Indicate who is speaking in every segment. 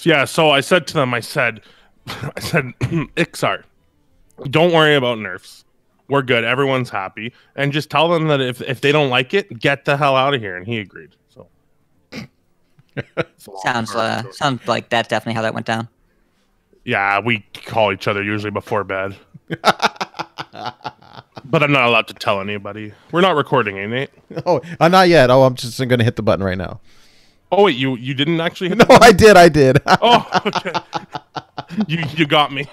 Speaker 1: Yeah, so I said to them, I said, Ixar, don't worry about nerfs. We're good. Everyone's happy. And just tell them that if they don't like it, get the hell out of here. And he agreed. So
Speaker 2: sounds like that's definitely how that went down.
Speaker 1: Yeah, we call each other usually before bed. But I'm not allowed to tell anybody. We're not recording, eh, Nate?
Speaker 3: Oh, not yet. Oh, I'm just going to hit the button right now.
Speaker 1: Oh, wait, you didn't actually hit
Speaker 3: No, I did.
Speaker 1: Oh, okay. You got me.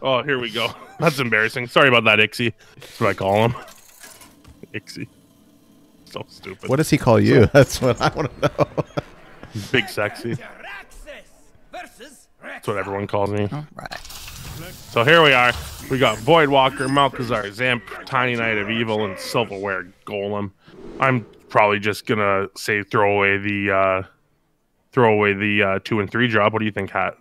Speaker 1: Oh, here we go. That's embarrassing. Sorry about that, Ixie. That's what I call him. Ixie. So stupid.
Speaker 3: What does he call you? That's what I want to know.
Speaker 1: Big Sexy. That's what everyone calls me.
Speaker 2: All right.
Speaker 1: So here we are. We got Voidwalker, Malkazar, Zamp, Tiny Knight of Evil, and Silverware Golem. I'm probably just gonna say throw away the 2 and 3 drop. What do you think, Hat?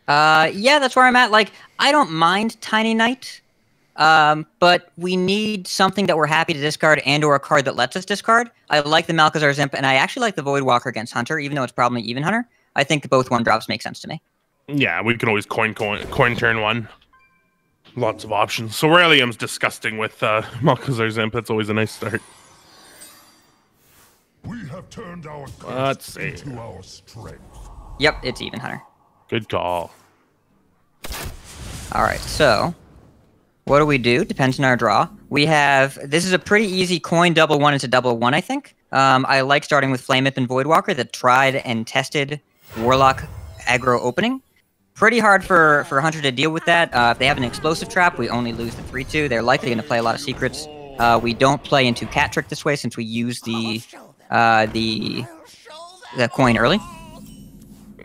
Speaker 2: Yeah, that's where I'm at. Like, I don't mind Tiny Knight, but we need something that we're happy to discard and/or a card that lets us discard. I like the Malkazar Zimp, and I actually like the Voidwalker against Hunter, even though it's probably even Hunter. I think both 1-drops make sense to me.
Speaker 1: Yeah, we can always coin turn 1. Lots of options. So Aurelium's disgusting with Malkazar Zimp. That's always a nice start.
Speaker 4: We have turned our
Speaker 1: Let's see.
Speaker 4: into our strength.
Speaker 2: Yep, it's even Hunter.
Speaker 1: Good call.
Speaker 2: All right, so what do we do? Depends on our draw. We have, this is a pretty easy coin double 1 into double 1, I think. I like starting with Flame Imp and Voidwalker that tried and tested Warlock aggro opening. Pretty hard for Hunter to deal with that. If they have an explosive trap, we only lose the 3-2. They're likely going to play a lot of secrets. We don't play into Cat Trick this way since we use the coin early.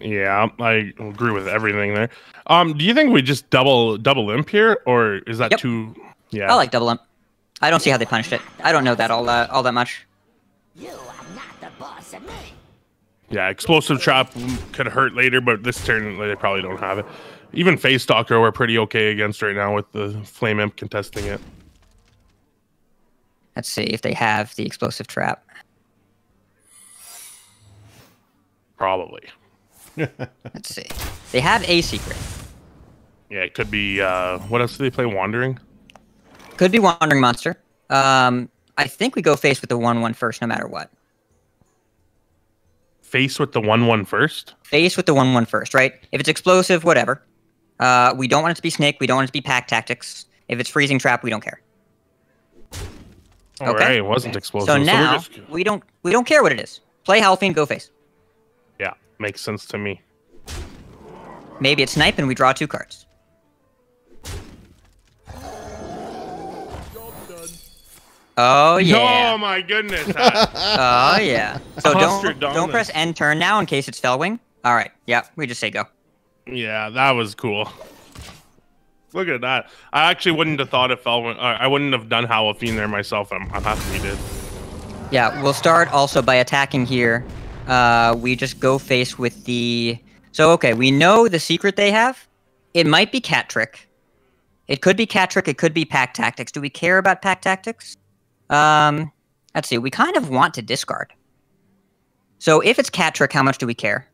Speaker 1: Yeah, I agree with everything there. Do you think we just double imp here, or is that too? Yeah,
Speaker 2: I like double imp. I don't see how they punished it. I don't know that all that much.
Speaker 5: You are not the boss of me.
Speaker 1: Yeah, explosive trap could hurt later, but this turn they probably don't have it. Even Face Stalker we're pretty okay against right now with the Flame Imp contesting it.
Speaker 2: Let's see if they have the explosive trap.
Speaker 1: Probably.
Speaker 2: Let's see. They have a secret.
Speaker 1: Yeah, it could be. What else do they play? Wandering?
Speaker 2: Could be Wandering Monster. I think we go face with the 1/1 first no matter what.
Speaker 1: Face with the 1/1 first?
Speaker 2: Face with the 1/1 first, right? If it's explosive, whatever. We don't want it to be Snake. We don't want it to be Pack Tactics. If it's Freezing Trap, we don't care.
Speaker 1: All right, it wasn't explosive.
Speaker 2: So now, we don't care what it is. Play Howlfiend, go face.
Speaker 1: Yeah, makes sense to me.
Speaker 2: Maybe it's Snipe and we draw 2 cards. Oh yeah.
Speaker 1: Oh my goodness.
Speaker 2: Oh yeah. So don't press end turn now in case it's Fellwing. All right. Yeah, we just say go.
Speaker 1: Yeah, that was cool. Look at that. I actually wouldn't have thought of Fellwing. I wouldn't have done Howlfiend there myself. I'm happy we did.
Speaker 2: Yeah, we'll start also by attacking here. We just go face with the... So, okay, we know the secret they have. It might be Cat Trick. It could be Cat Trick. It could be Pack Tactics. Do we care about Pack Tactics? Let's see. We kind of want to discard. So if it's Cat Trick, how much do we care?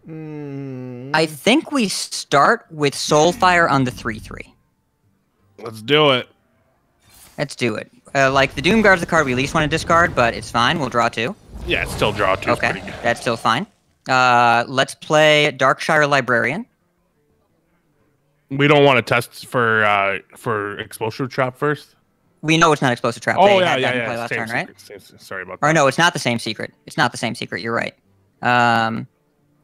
Speaker 2: I think we start with Soulfire on the 3/3.
Speaker 1: Let's do it.
Speaker 2: Let's do it. Like, the Doomguard's the card we least want to discard, but it's fine. We'll draw 2.
Speaker 1: Yeah, it's still draw 2.
Speaker 2: Okay, that's still fine. Let's play Darkshire Librarian.
Speaker 1: We don't want to test for Explosive Trap first?
Speaker 2: We know it's not Explosive Trap.
Speaker 1: Oh,
Speaker 2: they
Speaker 1: yeah,
Speaker 2: had that
Speaker 1: yeah,
Speaker 2: in play
Speaker 1: yeah.
Speaker 2: last turn, right?
Speaker 1: Sorry about that.
Speaker 2: Or no, it's not the same secret. It's not the same secret. You're right.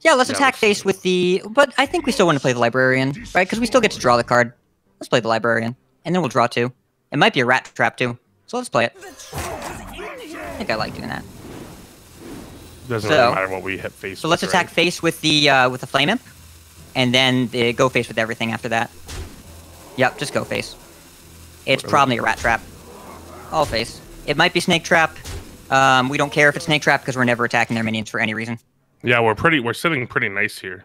Speaker 2: Yeah, let's attack face with the... But I think we still want to play the Librarian, right? Because we still get to draw the card. Let's play the Librarian. And then we'll draw 2. It might be a Rat Trap, too. So let's play it. I think I like doing that.
Speaker 1: Doesn't really matter what we hit face with.
Speaker 2: So let's attack face with the Flame Imp. And then go face with everything after that. Yep, just go face. It's probably a Rat Trap. All face. It might be Snake Trap. We don't care if it's Snake Trap because we're never attacking their minions for any reason.
Speaker 1: Yeah, we're sitting pretty nice here.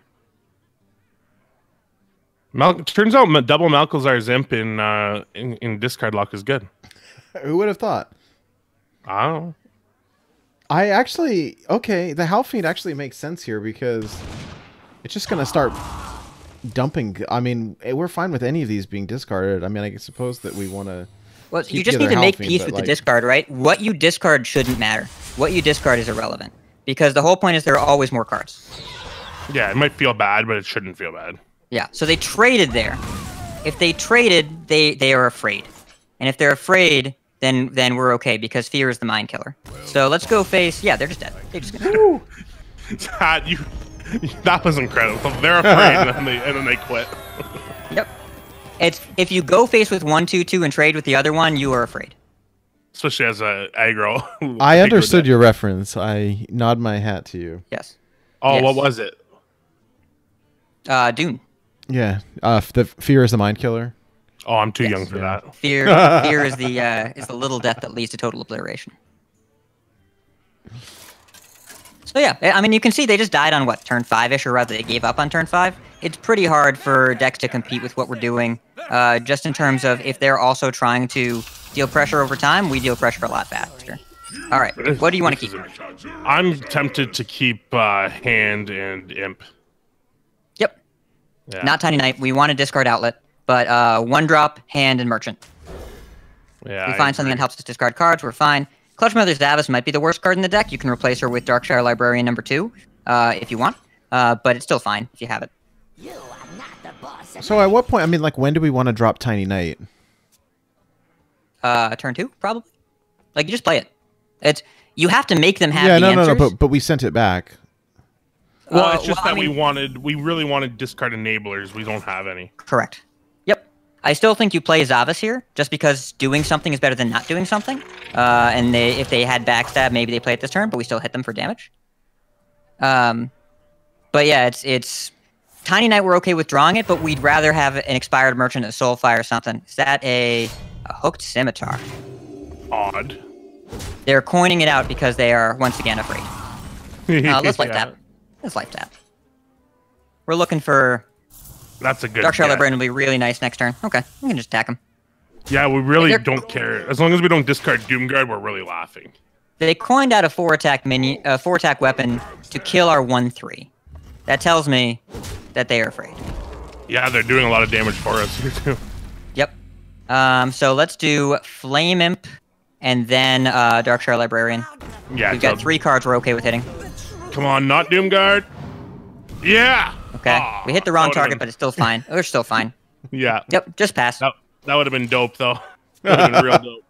Speaker 1: Turns out double Malkazar Zimp in Discard Lock is good.
Speaker 3: Who would have thought?
Speaker 1: I don't know.
Speaker 3: I actually okay. The Halfiend actually makes sense here because it's just gonna start dumping. I mean, we're fine with any of these being discarded. I mean, I suppose that we want to.
Speaker 2: Well, you just need to make peace with the discard, right? What you discard shouldn't matter. What you discard is irrelevant because the whole point is there are always more cards.
Speaker 1: Yeah, it might feel bad, but it shouldn't feel bad.
Speaker 2: Yeah, so they traded there. If they traded, they are afraid. And if they're afraid, then we're okay because fear is the mind killer. So let's go face. Yeah, they're just dead. They just
Speaker 1: That was incredible. They're afraid and then they quit.
Speaker 2: Yep. It's if you go face with 1/2/2 and trade with the other one, you are afraid.
Speaker 1: Especially as a aggro.
Speaker 3: I understood your reference. I nod my hat to you.
Speaker 2: Yes.
Speaker 1: Oh,
Speaker 2: Yes.
Speaker 1: what was it?
Speaker 2: Dune.
Speaker 3: Yeah. The fear is the mind killer.
Speaker 1: Oh, I'm too young for that.
Speaker 2: Fear is the little death that leads to total obliteration. So yeah, I mean, you can see they just died on what, turn 5-ish, or rather they gave up on turn 5. It's pretty hard for decks to compete with what we're doing, just in terms of if they're also trying to deal pressure over time, we deal pressure a lot faster. All right, what do you want to keep?
Speaker 1: I'm tempted to keep Hand and Imp.
Speaker 2: Yep.
Speaker 1: Yeah.
Speaker 2: Not Tiny Knight. We want to discard Outlet, but 1-drop, Hand, and Merchant.
Speaker 1: Yeah,
Speaker 2: We find something that helps us discard cards, we're fine. Clutch Mother's Zavis might be the worst card in the deck. You can replace her with Darkshire Librarian #2 if you want, but it's still fine if you have it.
Speaker 5: You are not the boss of
Speaker 3: So at what point? I mean, like, when do we want to drop Tiny Knight?
Speaker 2: Turn 2, probably. Like, you just play it. You have to make them have
Speaker 3: Yeah,
Speaker 2: the
Speaker 3: no,
Speaker 2: answers.
Speaker 3: but we sent it back.
Speaker 1: Well, it's just
Speaker 2: well,
Speaker 1: that
Speaker 2: I mean-
Speaker 1: we really wanted discard enablers. We don't have any.
Speaker 2: Correct. Yep. I still think you play Zavis here, just because doing something is better than not doing something. And if they had backstab, maybe they play it this turn, but we still hit them for damage. But yeah, it's Tiny Knight. We're okay with drawing it, but we'd rather have an expired merchant, a Soulfire, or something. Is that a hooked scimitar?
Speaker 1: Odd.
Speaker 2: They're coining it out because they are once again afraid. Let's life
Speaker 1: Yeah.
Speaker 2: tap. Let's life tap. We're looking for.
Speaker 1: That's a good
Speaker 2: Darkshire
Speaker 1: get.
Speaker 2: Librarian will be really nice next turn. Okay, we can just attack him.
Speaker 1: Yeah, we really
Speaker 2: They're-
Speaker 1: don't care. As long as we don't discard Doomguard, we're really laughing.
Speaker 2: They coined out a 4-attack weapon to kill our 1/3. That tells me that they are afraid.
Speaker 1: Yeah, they're doing a lot of damage for us here too.
Speaker 2: Yep. So let's do Flame Imp and then Darkshire Librarian.
Speaker 1: Yeah,
Speaker 2: We've got
Speaker 1: so-
Speaker 2: 3 cards we're okay with hitting.
Speaker 1: Come on, not Doomguard. Yeah.
Speaker 2: Okay.
Speaker 1: Aw,
Speaker 2: We hit the wrong
Speaker 1: that would've
Speaker 2: target,
Speaker 1: been-
Speaker 2: but it's still fine. We're still fine.
Speaker 1: Yeah.
Speaker 2: Yep, just pass.
Speaker 1: That would have been dope though. That would have been real dope.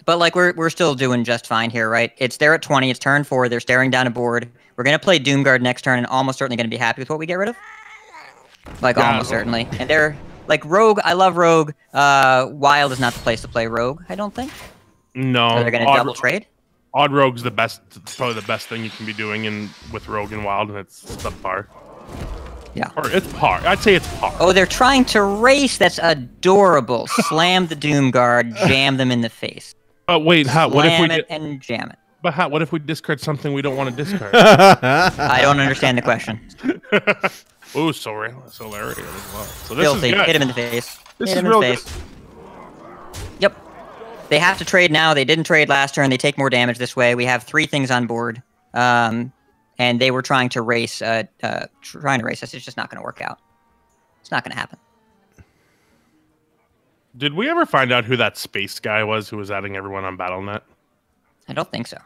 Speaker 2: But like we're still doing just fine here, right? It's they're at 20. It's turn 4. They're staring down a board. We're gonna play Doomguard next turn, and almost certainly gonna be happy with what we get rid of. Like
Speaker 1: Yeah.
Speaker 2: almost certainly. And they're like Rogue. I love Rogue. Wild is not the place to play Rogue. I don't think.
Speaker 1: No.
Speaker 2: So they're gonna double trade.
Speaker 1: Odd Rogue's the best. Probably the best thing you can be doing with Rogue and Wild, and it's subpar.
Speaker 2: Yeah.
Speaker 1: Or it's par. I'd say it's par.
Speaker 2: Oh, they're trying to race. That's adorable. Slam the Doomguard. Jam them in the face.
Speaker 1: But wait, how? What if we?
Speaker 2: Slam it and jam it.
Speaker 1: But how? What if we discard something we don't want to discard?
Speaker 2: I don't understand the question.
Speaker 1: Ooh, Solarian as well. So this
Speaker 2: Filthy.
Speaker 1: is good.
Speaker 2: Hit him in the face.
Speaker 1: This
Speaker 2: Hit
Speaker 1: is
Speaker 2: him
Speaker 1: real
Speaker 2: in the
Speaker 1: good.
Speaker 2: face. Yep. They have to trade now. They didn't trade last turn. They take more damage this way. We have 3 things on board. And they were trying to race us. It's just not going to work out. It's not going to happen.
Speaker 1: Did we ever find out who that space guy was who was adding everyone on BattleNet?
Speaker 2: I don't think so.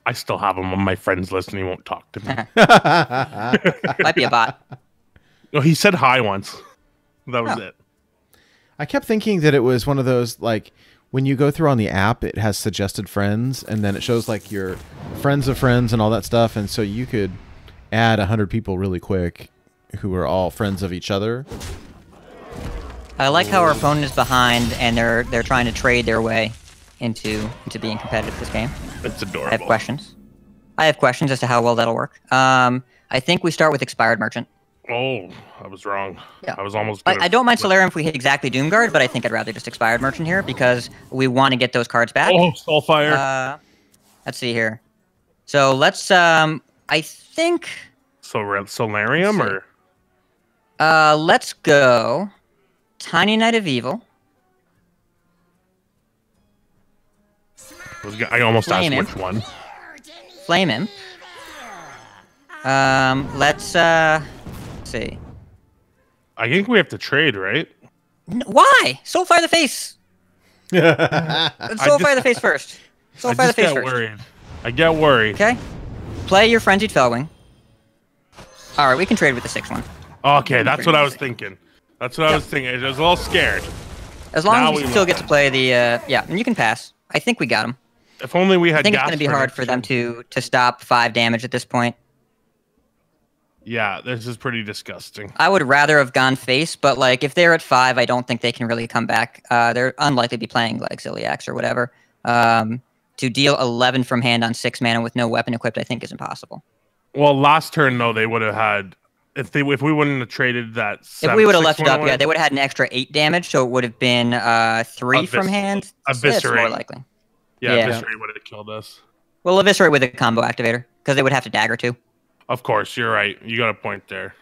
Speaker 1: I still have him on my friends list and he won't talk to me.
Speaker 2: Might be a bot.
Speaker 1: No, he said hi once. That was
Speaker 2: Oh.
Speaker 1: it.
Speaker 3: I kept thinking that it was one of those, like, when you go through on the app, it has suggested friends, and then it shows, like, your friends of friends and all that stuff, and so you could add 100 people really quick who are all friends of each other.
Speaker 2: I like how our opponent is behind, and they're trying to trade their way into being competitive this game.
Speaker 1: It's adorable.
Speaker 2: I have questions. I have questions as to how well that'll work. I think we start with Expired Merchant.
Speaker 1: Oh, I was wrong.
Speaker 2: Yeah.
Speaker 1: I was almost.
Speaker 2: I don't mind Solarium if we hit exactly Doomguard, but I think I'd rather just Expired Merchant here because we want to get those cards back.
Speaker 1: Oh, Soulfire.
Speaker 2: Let's see here. So let's. I think.
Speaker 1: Solarium or
Speaker 2: Let's go. Tiny Knight of Evil.
Speaker 1: I almost asked
Speaker 2: Flame
Speaker 1: which one.
Speaker 2: Flame Imp. Let's see.
Speaker 1: I think we have to trade, right?
Speaker 2: Why? Soulfire the face. Let's Soulfire the face first. Soulfire the face first.
Speaker 1: Worried. I get worried.
Speaker 2: Okay. Play your Frenzied Fellwing. All right, we can trade with the 6-1.
Speaker 1: Okay, that's what I was thinking. That's what I was thinking. I was a little scared.
Speaker 2: As long as we still get to play the, yeah, and you can pass. I think we got him.
Speaker 1: If only we had.
Speaker 2: I think it's going to be hard for them to stop 5 damage at this point.
Speaker 1: Yeah, this is pretty disgusting.
Speaker 2: I would rather have gone face, but like if they're at 5, I don't think they can really come back. They're unlikely to be playing like Ziliax or whatever. To deal 11 from hand on 6 mana with no weapon equipped, I think is impossible.
Speaker 1: Well, last turn though, they would have had if we wouldn't have traded that.
Speaker 2: If we would have left it up, yeah, they would have had an extra 8 damage, so it would have been 3 from hand.
Speaker 1: Eviscerate.
Speaker 2: More likely.
Speaker 1: Yeah, Eviscerate would have killed us.
Speaker 2: Well, Eviscerate with a combo activator because they would have to dagger too.
Speaker 1: Of course, you're right. You got a point there.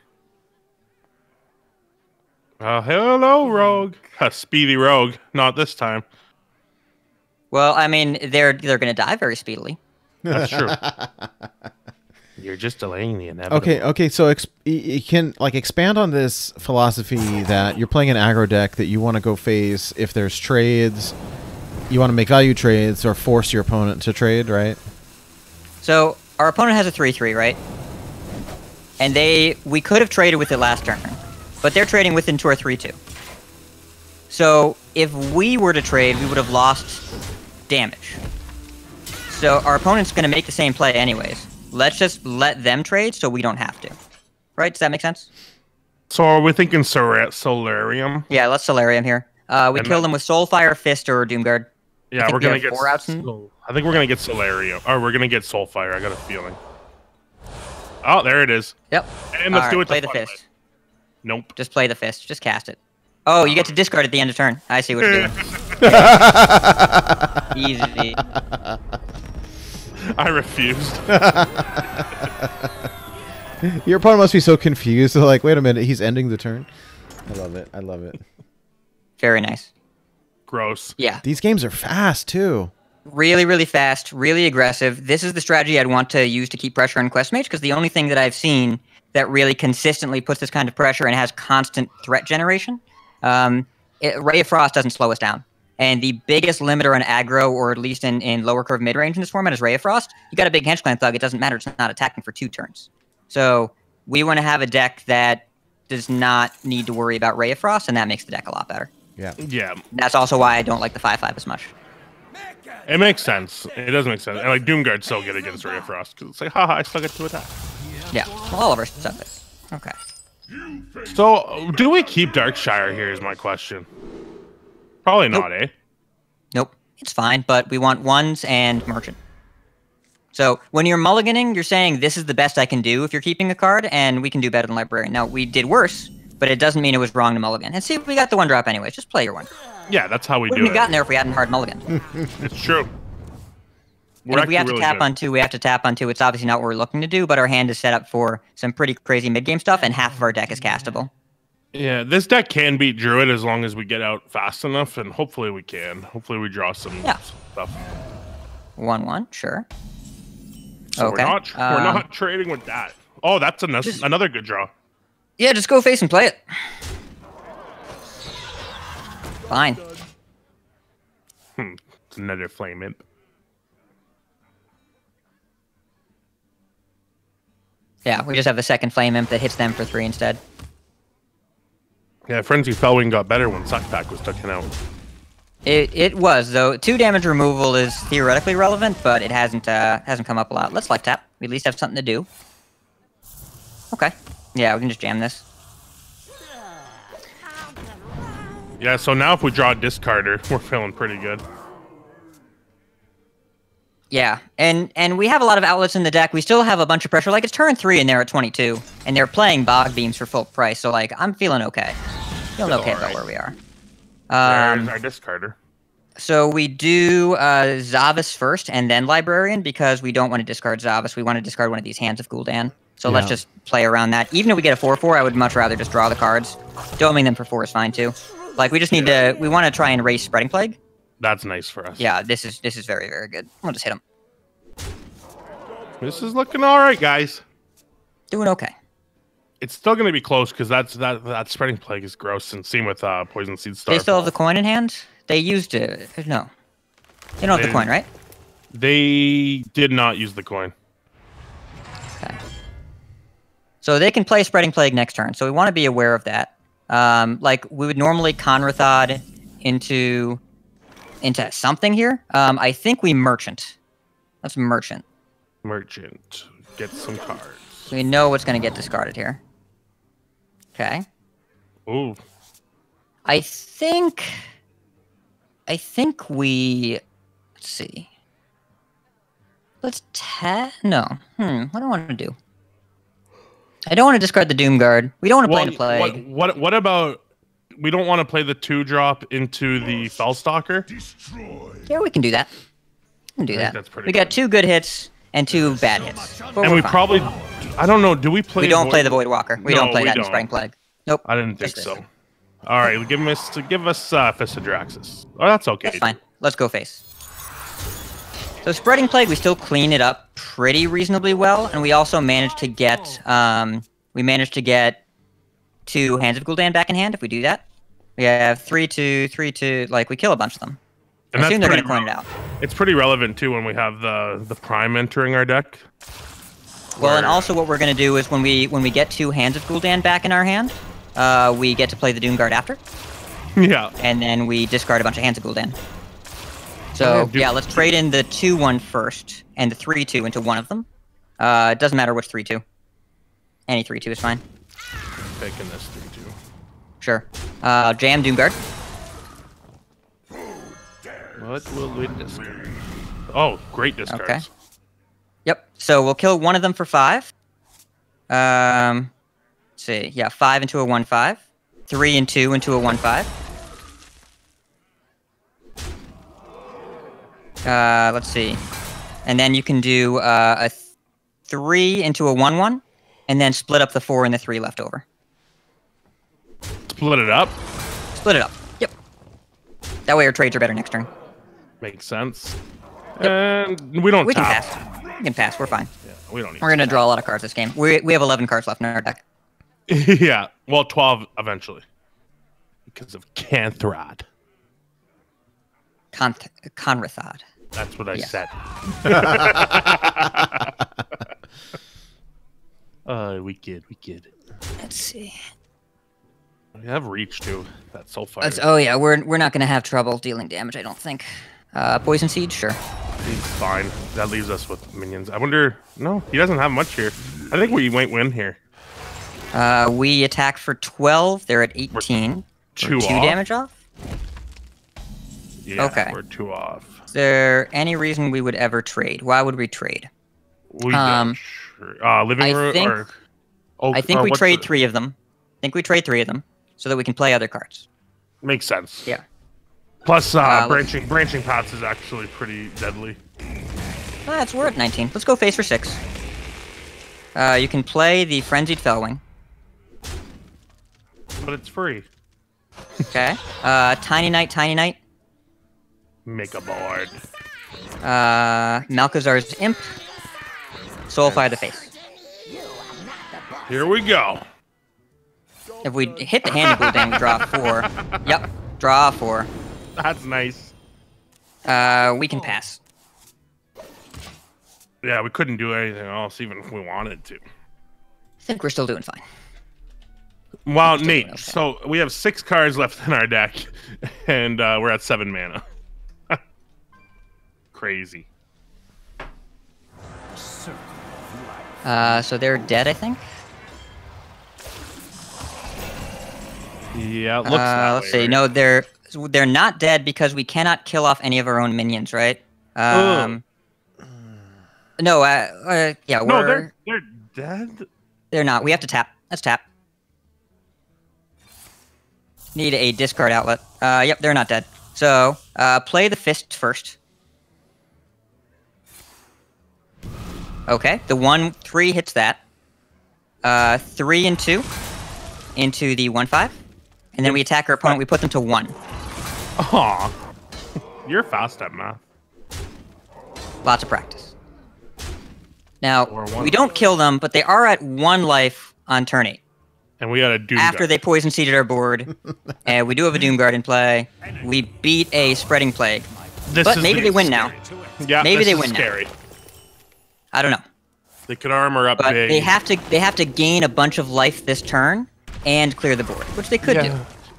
Speaker 1: Hello, Rogue. A speedy Rogue. Not this time.
Speaker 2: Well, I mean, they're going to die very speedily.
Speaker 1: That's true. You're just delaying the inevitable.
Speaker 3: Okay. So you can like expand on this philosophy that you're playing an aggro deck that you want to go phase if there's trades, you want to make value trades or force your opponent to trade, right?
Speaker 2: So our opponent has a 3/3, right? And we could have traded with it last turn, but they're trading with into our 3/2. So if we were to trade, we would have lost damage. So our opponent's going to make the same play anyways. Let's just let them trade so we don't have to. Right? Does that make sense?
Speaker 1: So are we thinking Solarium?
Speaker 2: Yeah, let's Solarium here. We kill them with Soulfire, Fist, or Doomguard.
Speaker 1: Yeah, we're going to get
Speaker 2: 4 outs in.
Speaker 1: I think we're going to get Solarium. Or we're going to get Soulfire. I got a feeling. Oh, there it is.
Speaker 2: Yep.
Speaker 1: And let's do it.
Speaker 2: Play the Fist.
Speaker 1: Way. Nope.
Speaker 2: Just play the Fist. Just cast it. Oh, you get to discard at the end of turn. I see what you're doing. Easy.
Speaker 1: I refused.
Speaker 3: Your opponent must be so confused. They're like, wait a minute, he's ending the turn. I love it. I love it.
Speaker 2: Very nice.
Speaker 1: Gross.
Speaker 2: Yeah.
Speaker 3: These games are fast, too.
Speaker 2: Really, really fast, really aggressive. This is the strategy I'd want to use to keep pressure on Quest Mage, because the only thing that I've seen that really consistently puts this kind of pressure and has constant threat generation, Ray of Frost doesn't slow us down. And the biggest limiter on aggro, or at least in lower curve mid-range in this format, is Ray of Frost. You got a big Hench Clan Thug, it doesn't matter, it's not attacking for 2 turns. So we want to have a deck that does not need to worry about Ray of Frost, and that makes the deck a lot better.
Speaker 3: Yeah.
Speaker 1: Yeah.
Speaker 2: That's also why I don't like the 5/5 as much.
Speaker 1: It makes sense. It does make sense. And like Doomguard's so good against Ray of Frost, because it's like, haha, I still get to attack.
Speaker 2: Yeah, well, all of our stuff is. Okay.
Speaker 1: So, do we keep Darkshire here is my question. Probably not, eh?
Speaker 2: Nope. It's fine, but we want 1s and Merchant. So, when you're mulliganing, you're saying, this is the best I can do if you're keeping a card, and we can do better than Librarian. Now, we did worse, but it doesn't mean it was wrong to mulligan. And see, we got the 1-drop anyways. Just play your 1.
Speaker 1: Yeah, that's how we do it.
Speaker 2: We wouldn't have gotten there if we hadn't hard mulligan.
Speaker 1: It's true.
Speaker 2: And if we have to tap on 2, we have to tap on 2. It's obviously not what we're looking to do, but our hand is set up for some pretty crazy mid-game stuff, and half of our deck is castable.
Speaker 1: Yeah, this deck can beat Druid as long as we get out fast enough, and hopefully we can. Hopefully we draw some stuff.
Speaker 2: 1/1, sure.
Speaker 1: So
Speaker 2: okay.
Speaker 1: We're not trading with that. Oh, that's another good draw.
Speaker 2: Yeah, just go face and play it. Fine.
Speaker 1: It's another Flame Imp.
Speaker 2: Yeah, we just have the second Flame Imp that hits them for 3 instead.
Speaker 1: Yeah, Frenzy Fellwing got better when Suck Pack was taken out.
Speaker 2: It was, though. 2 damage removal is theoretically relevant, but it hasn't come up a lot. Let's life tap. We at least have something to do. Okay. Yeah, we can just jam this.
Speaker 1: Yeah, so now if we draw a discarder, we're feeling pretty good.
Speaker 2: Yeah, and we have a lot of outlets in the deck. We still have a bunch of pressure. Like, it's turn 3 and they're at 22, and they're playing Bog Beams for full price, so, like, I'm feeling okay. Feeling okay about where we are.
Speaker 1: There's our discarder.
Speaker 2: So we do Zavis first, and then Librarian, because we don't want to discard Zavis. We want to discard one of these Hands of Gul'dan. So let's just play around that. Even if we get a 4/4, I would much rather just draw the cards. Doming them for 4 is fine, too. Like, we just need to... We want to try and race Spreading Plague.
Speaker 1: That's nice for us.
Speaker 2: Yeah, this is very, very good. We'll just hit him.
Speaker 1: This is looking all right, guys.
Speaker 2: Doing okay.
Speaker 1: It's still going to be close because that spreading plague is gross. And same with poison seed star.
Speaker 2: They still have the coin in hand? They used it. No. They don't have the coin, right?
Speaker 1: They did not use the coin.
Speaker 2: Okay. So they can play Spreading Plague next turn, so we want to be aware of that. Like, we would normally Conrathod into something here. I think we Merchant. Let's Merchant.
Speaker 1: Merchant. Get some cards.
Speaker 2: So we know what's going to get discarded here. Okay.
Speaker 1: Ooh.
Speaker 2: I think we... Let's see. Let's no. What do I want to do? I don't want to discard the Doom Guard. We don't want to play the Plague.
Speaker 1: What about... We don't want to play the 2-drop into the Fellstalker?
Speaker 2: Yeah, we can do that. We can do that.
Speaker 1: That's pretty
Speaker 2: we got 2 good hits and 2 bad hits.
Speaker 1: And we probably... I don't know. Do we play...
Speaker 2: We don't play the Voidwalker. We don't play that in Spreading Plague. Nope.
Speaker 1: I didn't think so. All right, give us Fist of Draxus. Oh, that's okay.
Speaker 2: That's fine. Let's go face. So Spreading Plague, we still clean it up pretty reasonably well, and we also managed to get 2 Hands of Gul'dan back in hand. If we do that, we have 3/2, 3/2. Like, we kill a bunch of them.
Speaker 1: And
Speaker 2: I assume they're going to coin it out.
Speaker 1: It's pretty relevant too when we have the Prime entering our deck.
Speaker 2: Well, and also what we're going to do is when we get 2 Hands of Gul'dan back in our hand, we get to play the Doom Guard after.
Speaker 1: Yeah.
Speaker 2: And then we discard a bunch of Hands of Gul'dan. So, yeah, let's trade in the 2/1 first, and the 3/2 into one of them. It doesn't matter which 3/2. Any 3/2 is fine.
Speaker 1: Taking this 3/2.
Speaker 2: Sure. Jam Doomguard.
Speaker 1: What will we discard? Oh, great discards.
Speaker 2: Okay. Yep. So we'll kill one of them for 5. Let's see. Yeah, 5 into a 1/5. 3 and 2 into a 1/5. Let's see. And then you can do a 3 into a 1/1, and then split up the 4 and the 3 left over.
Speaker 1: Split it up?
Speaker 2: Split it up. Yep. That way our trades are better next turn.
Speaker 1: Makes sense.
Speaker 2: Yep.
Speaker 1: And we don't
Speaker 2: We can
Speaker 1: tap.
Speaker 2: pass. We can pass. We're fine.
Speaker 1: Yeah, we don't need
Speaker 2: We're going to draw a lot of cards this game. We have 11 cards left in our deck.
Speaker 1: Yeah. Well, 12 eventually. Because of Canthrod.
Speaker 2: Conrathod.
Speaker 1: That's what I said. We kid.
Speaker 2: Let's see.
Speaker 1: We have reach too. That's so far.
Speaker 2: Oh yeah, we're not gonna have trouble dealing damage, I don't think. Poison Seed, sure.
Speaker 1: He's fine. That leaves us with minions. I wonder. No, he doesn't have much here. I think we might win here.
Speaker 2: We attack for 12. They're at 18.
Speaker 1: We're 2
Speaker 2: damage off.
Speaker 1: Yeah,
Speaker 2: okay.
Speaker 1: We're 2 off.
Speaker 2: Is there any reason we would ever trade? Why would we trade?
Speaker 1: We living room.
Speaker 2: I think we trade 3 of them. So that we can play other cards.
Speaker 1: Makes sense.
Speaker 2: Yeah.
Speaker 1: Plus, branching paths is actually pretty deadly.
Speaker 2: We're at 19. Let's go face for 6. You can play the Frenzied Fellwing.
Speaker 1: But it's free.
Speaker 2: Okay. Tiny Knight.
Speaker 1: Make a board.
Speaker 2: Malchazar's Imp. Soulfire the face.
Speaker 1: Here we go.
Speaker 2: If we hit the Hand of Gul'dan, we draw 4. Yep. Draw 4.
Speaker 1: That's nice.
Speaker 2: We can pass.
Speaker 1: Yeah, we couldn't do anything else even if we wanted to.
Speaker 2: I think we're still doing fine.
Speaker 1: Wow, Nate, okay. So we have 6 cards left in our deck, and we're at 7 mana. Crazy.
Speaker 2: So they're dead, I think?
Speaker 1: Yeah, it looks that
Speaker 2: let's see. Right? No, they're not dead because we cannot kill off any of our own minions, right? No, yeah,
Speaker 1: no, they're dead.
Speaker 2: They're not. We have to tap. Let's tap. Need a discard outlet. Yep, they're not dead. So, play the fist first. Okay, the 1/3 hits that. 3 and 2 into the 1/5. And then we attack our opponent, we put them to 1.
Speaker 1: Aw. You're fast at math.
Speaker 2: Lots of practice. Now,
Speaker 1: Or one.
Speaker 2: we don't kill them, but they are at 1 life on turn 8.
Speaker 1: And we got a Doom
Speaker 2: After
Speaker 1: Guard.
Speaker 2: they poison seeded our board, and we do have a Doom Guard in play. We beat a Spreading Plague.
Speaker 1: This
Speaker 2: But
Speaker 1: is
Speaker 2: maybe they win now.
Speaker 1: Yeah,
Speaker 2: Maybe
Speaker 1: this
Speaker 2: they
Speaker 1: is
Speaker 2: win now.
Speaker 1: scary.
Speaker 2: I don't know.
Speaker 1: They could armor up
Speaker 2: But
Speaker 1: big.
Speaker 2: they have to gain a bunch of life this turn and clear the board, which they could do.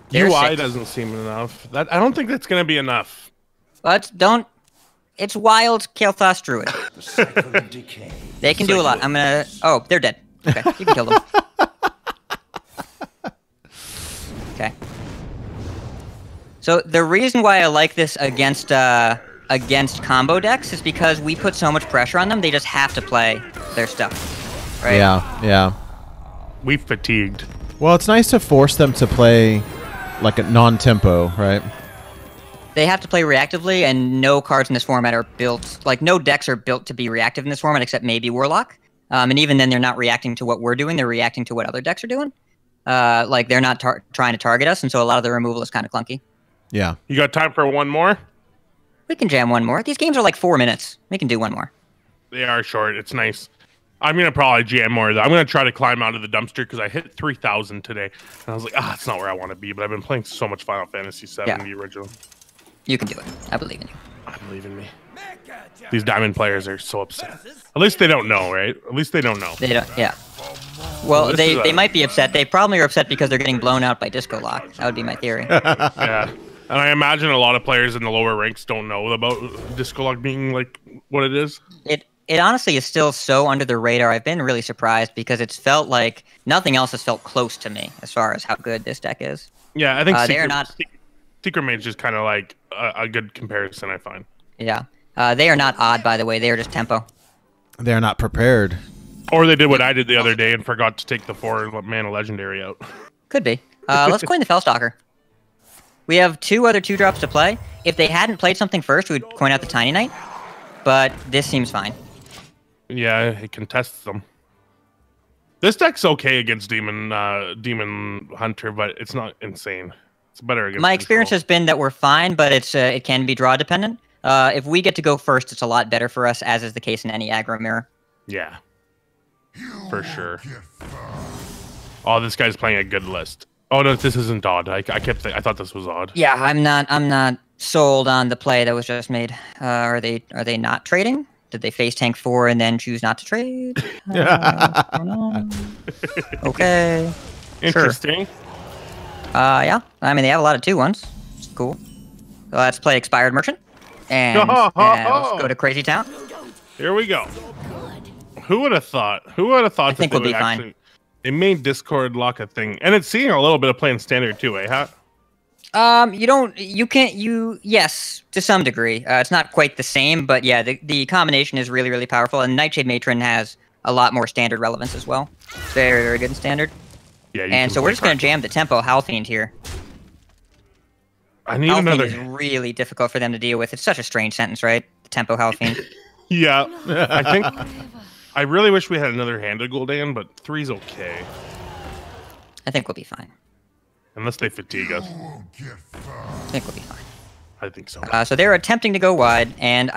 Speaker 2: They're
Speaker 1: UI
Speaker 2: sick.
Speaker 1: doesn't seem enough. I don't think that's going to be enough.
Speaker 2: But don't. It's wild Kael'thas Druid.
Speaker 4: The cycle of decay.
Speaker 2: They can do a lot. I'm gonna. Oh, they're dead. Okay, you can kill them. Okay. So the reason why I like this against combo decks is because we put so much pressure on them. They just have to play their stuff, right?
Speaker 3: Yeah.
Speaker 1: We fatigued.
Speaker 3: Well, it's nice to force them to play like a non-tempo, right?
Speaker 2: They have to play reactively, and no cards in this format are built. Like, no decks are built to be reactive in this format, except maybe Warlock. And even then, they're not reacting to what we're doing. They're reacting to what other decks are doing. Like, they're not trying to target us, and so a lot of the removal is kind of clunky.
Speaker 3: Yeah.
Speaker 1: You got time for one more?
Speaker 2: We can jam one more. These games are like 4 minutes. We can do one more.
Speaker 1: They are short. It's nice. I'm going to probably jam more, though. I'm going to try to climb out of the dumpster because I hit 3,000 today. And I was like, it's not where I want to be. But I've been playing so much Final Fantasy VII, the original.
Speaker 2: You can do it. I believe in you.
Speaker 1: I believe in me. These Diamond players are so upset. At least they don't know, right? At least they don't know.
Speaker 2: They don't, yeah. Well,
Speaker 1: This
Speaker 2: they,
Speaker 1: is
Speaker 2: they might be upset. They probably are upset because they're getting blown out by Disco Lock. That would be my theory.
Speaker 1: Yeah. And I imagine a lot of players in the lower ranks don't know about Disco Lock being like what it is.
Speaker 2: It honestly is still so under the radar. I've been really surprised because it's felt like nothing else has felt close to me as far as how good this deck is.
Speaker 1: Yeah, I think
Speaker 2: they're not.
Speaker 1: Secret Mage is kind of like a good comparison, I find.
Speaker 2: Yeah. They are not odd, by the way. They are just tempo.
Speaker 3: They're not prepared.
Speaker 1: Or they did what I did the other day and forgot to take the 4-mana legendary out.
Speaker 2: Could be. Let's coin the Fellstalker. We have 2 other 2-drops to play. If they hadn't played something first, we'd coin out the Tiny Knight. But this seems fine.
Speaker 1: Yeah, it contests them. This deck's okay against Demon Hunter, but it's not insane. It's better against
Speaker 2: My experience
Speaker 1: Control.
Speaker 2: has been that we're fine, but it can be draw dependent. If we get to go first, it's a lot better for us, as is the case in any aggro mirror.
Speaker 1: Yeah. For sure. Oh, this guy's playing a good list. Oh no, this isn't odd. I thought this was odd.
Speaker 2: Yeah, I'm not sold on the play that was just made. Are they not trading? Did they face tank 4 and then choose not to trade? I don't know. Okay.
Speaker 1: Interesting.
Speaker 2: Yeah. I mean, they have a lot of 2-1s. It's cool. So let's play Expired Merchant. And let's go to Crazy Town.
Speaker 1: Here we go. Who would have thought? Who would have thought
Speaker 2: I think
Speaker 1: that
Speaker 2: we'll be fine.
Speaker 1: actually... They made Discord Lock a thing. And it's seeing a little bit of playing standard too, eh, Hat?
Speaker 2: Yes, to some degree. It's not quite the same, but yeah, the combination is really, really powerful, and Nightshade Matron has a lot more standard relevance as well. Very, very good in standard.
Speaker 1: Yeah.
Speaker 2: And so we're just going to jam the tempo Howlfiend here.
Speaker 1: I need
Speaker 2: Howlfiend
Speaker 1: another.
Speaker 2: is really difficult for them to deal with. It's such a strange sentence, right? The tempo Howlfiend.
Speaker 1: Yeah. I think. I really wish we had another handed Gul'dan, but 3's okay.
Speaker 2: I think we'll be fine.
Speaker 1: Unless they fatigue us.
Speaker 2: I think we'll be fine.
Speaker 1: I think so.
Speaker 2: So they're attempting to go wide, and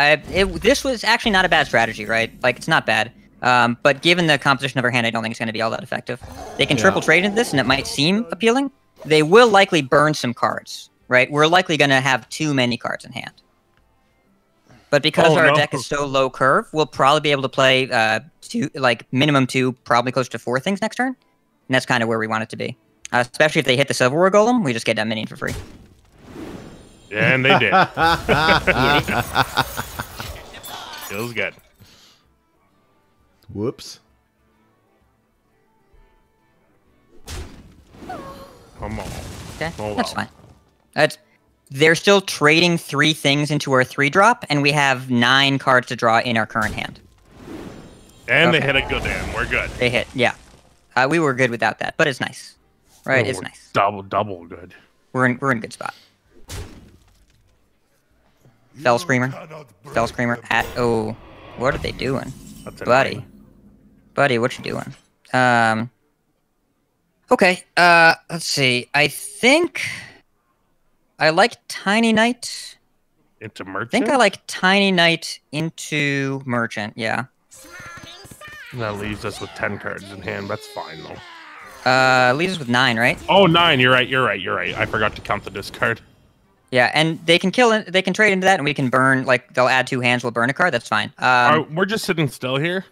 Speaker 2: this was actually not a bad strategy, right? Like, it's not bad. But given the composition of our hand, I don't think it's going to be all that effective. They can triple trade into this, and it might seem appealing. They will likely burn some cards, right? We're likely going to have too many cards in hand. But because our deck is so low curve, we'll probably be able to play minimum 2, probably close to 4 things next turn. And that's kind of where we want it to be. Especially if they hit the Silver War Golem, we just get that minion for free.
Speaker 1: Yeah, and they did. Feels good.
Speaker 3: Whoops.
Speaker 1: Come on.
Speaker 2: Okay,
Speaker 1: Oh,
Speaker 2: that's
Speaker 1: well.
Speaker 2: fine. They're still trading 3 things into our 3-drop, and we have 9 cards to draw in our current hand.
Speaker 1: And
Speaker 2: Okay.
Speaker 1: they hit a Gul'dan. We're good.
Speaker 2: They hit, yeah. We were good without that, but it's nice. Right, it's
Speaker 1: We're
Speaker 2: nice.
Speaker 1: Double good.
Speaker 2: We're in good spot. Fell Screamer. Fell Screamer at... Oh, what are they doing?
Speaker 1: That's
Speaker 2: Buddy.
Speaker 1: annoying.
Speaker 2: Buddy, what you doing? Okay, let's see. I think I like Tiny Knight.
Speaker 1: Into Merchant?
Speaker 2: I think I like Tiny Knight into Merchant, yeah.
Speaker 1: That leaves us with 10 cards in hand. That's fine though.
Speaker 2: Leaves us with 9, right?
Speaker 1: Oh, 9. You're right. I forgot to count the discard.
Speaker 2: Yeah, and they can they can trade into that, and we can burn. Like they'll add 2 hands, we'll burn a card. That's fine.
Speaker 1: We're just sitting still here.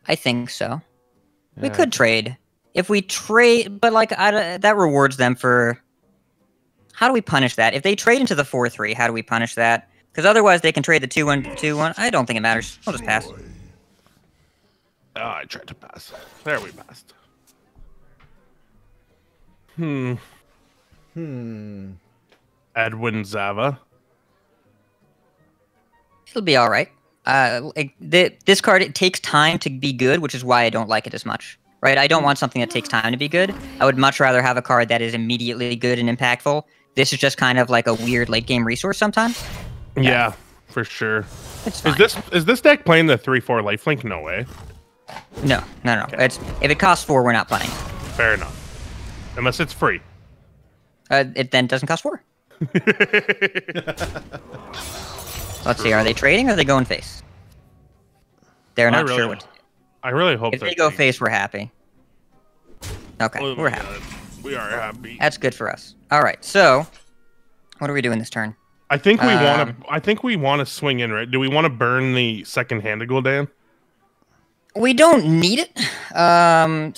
Speaker 2: I think so. We could trade if we trade, but like that rewards them for. How do we punish that? If they trade into the 4/3, how do we punish that? Because otherwise they can trade the 2/1, 2/1. I don't think it matters. I'll just pass.
Speaker 1: Oh, I tried to pass. There we passed. Edwin Zava.
Speaker 2: It'll be all right. This card, it takes time to be good, which is why I don't like it as much. Right? I don't want something that takes time to be good. I would much rather have a card that is immediately good and impactful. This is just kind of like a weird late game resource sometimes.
Speaker 1: Yeah, for sure.
Speaker 2: It's fine.
Speaker 1: Is this deck playing the 3/4 lifelink? No way.
Speaker 2: No.
Speaker 1: Okay.
Speaker 2: If it costs 4, we're not playing.
Speaker 1: Fair enough. Unless it's free.
Speaker 2: It then doesn't cost 4. Let's see. Are they trading or are they going face? They're not sure what to do.
Speaker 1: I really hope
Speaker 2: if they go face, we're happy. Okay,
Speaker 1: Oh
Speaker 2: we're
Speaker 1: my
Speaker 2: happy.
Speaker 1: God. We are happy.
Speaker 2: That's good for us. All right, so what are we doing this turn?
Speaker 1: I think we want to swing in, right? Do we want to burn the second hand to Gul'dan?
Speaker 2: We don't need it.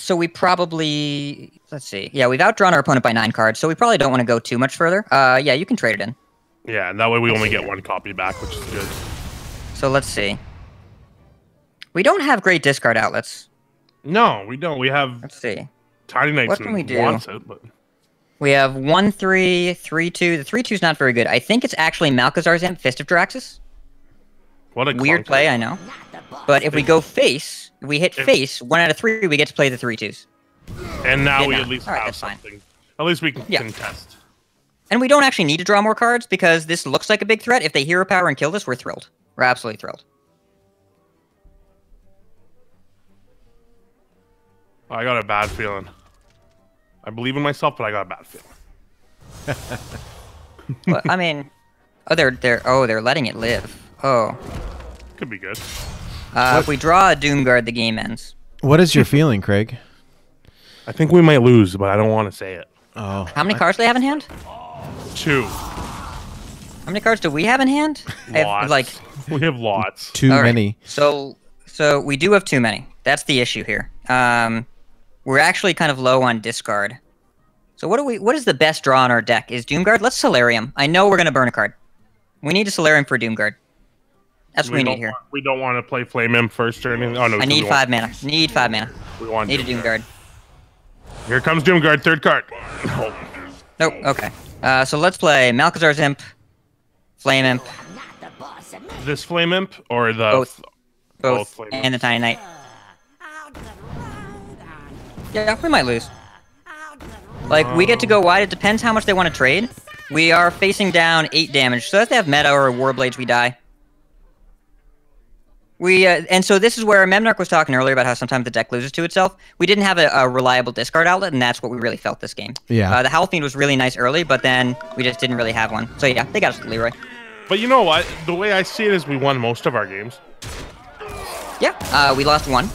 Speaker 2: So we probably let's see. Yeah, we've outdrawn our opponent by 9 cards, so we probably don't want to go too much further. Yeah, you can trade it in.
Speaker 1: Yeah, and that way we only get 1 copy back, which is good.
Speaker 2: So let's see. We don't have great discard outlets.
Speaker 1: No, we don't. We have.
Speaker 2: Let's see.
Speaker 1: Tiny Knights
Speaker 2: What can we do?
Speaker 1: wants it, but
Speaker 2: We have 1/3, 3/2. The 3/2 is not very good. I think it's actually Malchezaar's Imp, Fist of Draxus.
Speaker 1: what a
Speaker 2: Weird
Speaker 1: concept.
Speaker 2: play, I know. But if we go face, if we hit face, 1 out of 3, we get to play the 3/2s.
Speaker 1: And now
Speaker 2: Yeah,
Speaker 1: we
Speaker 2: no.
Speaker 1: at least
Speaker 2: All right,
Speaker 1: have
Speaker 2: that's fine.
Speaker 1: something. At least we can
Speaker 2: Yeah.
Speaker 1: contest.
Speaker 2: And we don't actually need to draw more cards because this looks like a big threat. If they hero power and kill this, we're thrilled. We're absolutely thrilled.
Speaker 1: I got a bad feeling. I believe in myself, but I got a bad feeling.
Speaker 2: Well, I mean, they're letting it live. Oh,
Speaker 1: Could be good.
Speaker 2: if we draw a Doomguard, the game ends.
Speaker 3: What is your feeling, Craig?
Speaker 1: I think we might lose, but I don't want to say it.
Speaker 3: Oh,
Speaker 2: How many cards do they have in hand?
Speaker 1: 2.
Speaker 2: How many cards do we have in hand? I have,
Speaker 1: Lots.
Speaker 2: like,
Speaker 1: We have lots.
Speaker 3: too
Speaker 2: all right.
Speaker 3: many.
Speaker 2: So we do have too many. That's the issue here. We're actually kind of low on discard. So what is the best draw on our deck? Is Doomguard? Let's Solarium. I know we're gonna burn a card. We need to Solarium for Doomguard. That's what we need here.
Speaker 1: We don't want to play Flame Imp first or anything. Oh no.
Speaker 2: I need 5 mana. Need 5 mana.
Speaker 1: We want
Speaker 2: Need a Doomguard.
Speaker 1: Here comes Doomguard, 3rd card. Oh.
Speaker 2: Nope. Okay. So let's play Malchezaar's Imp, Flame Imp,
Speaker 5: Not the boss of me.
Speaker 1: This Flame Imp or the
Speaker 2: both,
Speaker 1: Flame
Speaker 2: and the Tiny Knight.
Speaker 5: I'll get right on.
Speaker 2: Yeah, we might lose.
Speaker 5: I'll get
Speaker 2: Like, we get to go wide. It depends how much they want to trade. We are facing down 8 damage, so if they have meta or Warblades, we die. And so this is where Memnarch was talking earlier about how sometimes the deck loses to itself. We didn't have a reliable discard outlet, and that's what we really felt this game.
Speaker 3: Yeah.
Speaker 2: The Howl Fiend was really nice early, but then we just didn't really have one. So yeah, they got us to Leroy.
Speaker 1: But you know what? The way I see it is we won most of our games.
Speaker 2: Yeah, we lost 1.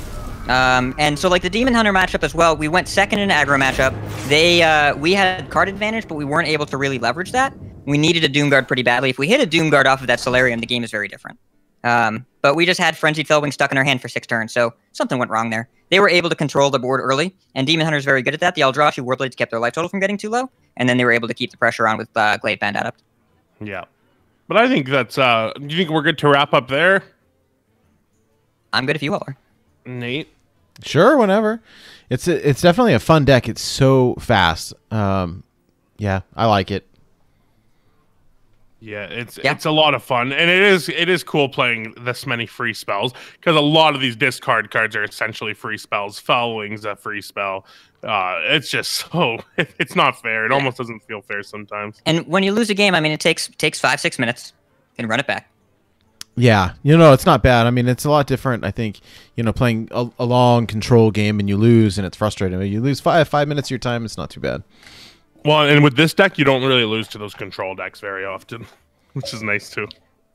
Speaker 2: And so like the Demon Hunter matchup as well, we went second in an aggro matchup. We had card advantage, but we weren't able to really leverage that. We needed a Doomguard pretty badly. If we hit a Doomguard off of that Solarium, the game is very different. But we just had Frenzied Fellwing stuck in our hand for 6 turns, so something went wrong there. They were able to control the board early, and Demon Hunter's very good at that. The Eldrazi Warblades kept their life total from getting too low, and then they were able to keep the pressure on with Glade Band Adept.
Speaker 1: Yeah. But I think that's do you think we're good to wrap up there?
Speaker 2: I'm good if you all are.
Speaker 1: Nate?
Speaker 3: Sure, whenever. It's definitely a fun deck. It's so fast. Yeah, I like it.
Speaker 1: Yeah, it's a lot of fun, and it is cool playing this many free spells because a lot of these discard cards are essentially free spells. Following's a free spell. It's just so it's not fair. It almost doesn't feel fair sometimes.
Speaker 2: And when you lose a game, I mean, it takes 5-6 minutes. You can run it back.
Speaker 3: Yeah, it's not bad. I mean, it's a lot different. I think playing a long control game and you lose and it's frustrating. You lose 5 minutes of your time. It's not too bad.
Speaker 1: Well, and with this deck, you don't really lose to those control decks very often, which is nice too.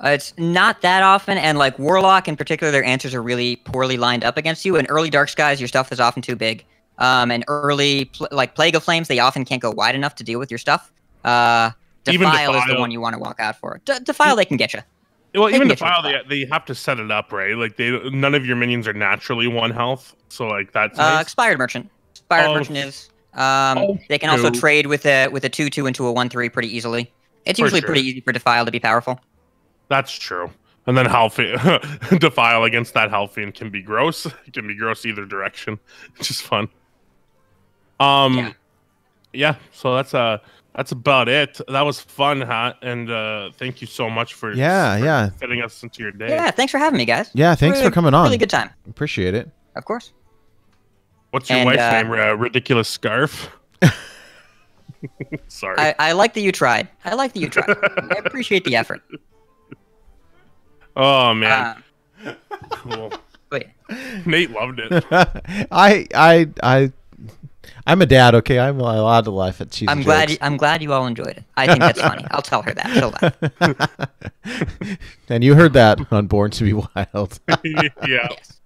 Speaker 2: It's not that often, and like Warlock in particular, their answers are really poorly lined up against you. In early Dark Skies, your stuff is often too big. And early, like Plague of Flames, they often can't go wide enough to deal with your stuff. Defile is the one you want to walk out for. Defile, they can get you.
Speaker 1: Well, even Defile, they have to set it up, right? Like, none of your minions are naturally 1 health, so like that's nice.
Speaker 2: Expired Merchant. Expired Merchant is. They can also trade with a 2/2 into a 1/3 pretty easily. It's usually pretty easy for Defile to be powerful.
Speaker 1: That's true. And then Defile against that Halfian can be gross. It can be gross either direction. It's just fun. Yeah. So that's about it. That was fun, Hat, and thank you so much for fitting us into your day.
Speaker 2: Yeah, thanks for having me, guys.
Speaker 3: Yeah, thanks for coming on.
Speaker 2: Really good time.
Speaker 3: Appreciate it.
Speaker 2: Of course.
Speaker 1: What's your wife's name? Ridiculous Scarf. Sorry.
Speaker 2: I like that you tried. I appreciate the effort.
Speaker 1: Oh man. Cool.
Speaker 2: Wait.
Speaker 1: Nate loved it.
Speaker 3: I'm a dad, okay? I'm allowed to laugh at cheesy jokes.
Speaker 2: I'm glad you all enjoyed it. I think that's funny. I'll tell her that. She'll laugh.
Speaker 3: And you heard that on Born to Be Wild.
Speaker 1: Yeah.
Speaker 2: Yes.